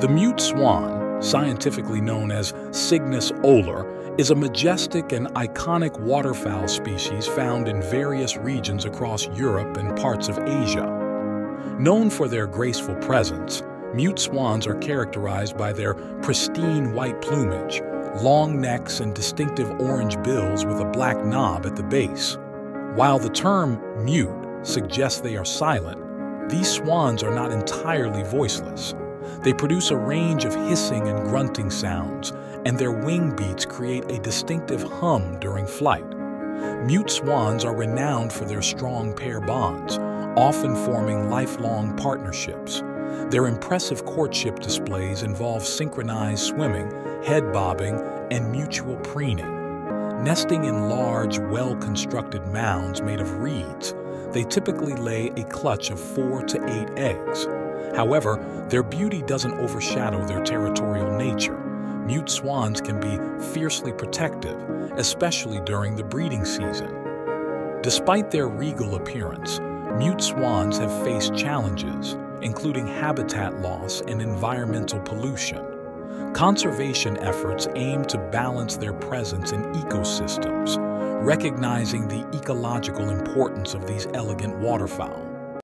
The mute swan, scientifically known as Cygnus olor, is a majestic and iconic waterfowl species found in various regions across Europe and parts of Asia. Known for their graceful presence, mute swans are characterized by their pristine white plumage, long necks and distinctive orange bills with a black knob at the base. While the term mute suggests they are silent, these swans are not entirely voiceless. They produce a range of hissing and grunting sounds, and their wing beats create a distinctive hum during flight. Mute swans are renowned for their strong pair bonds, often forming lifelong partnerships. Their impressive courtship displays involve synchronized swimming, head bobbing, and mutual preening. Nesting in large, well-constructed mounds made of reeds, they typically lay a clutch of 4 to 8 eggs. However, their beauty doesn't overshadow their territorial nature. Mute swans can be fiercely protective, especially during the breeding season. Despite their regal appearance, mute swans have faced challenges, including habitat loss and environmental pollution. Conservation efforts aim to balance their presence in ecosystems, recognizing the ecological importance of these elegant waterfowl.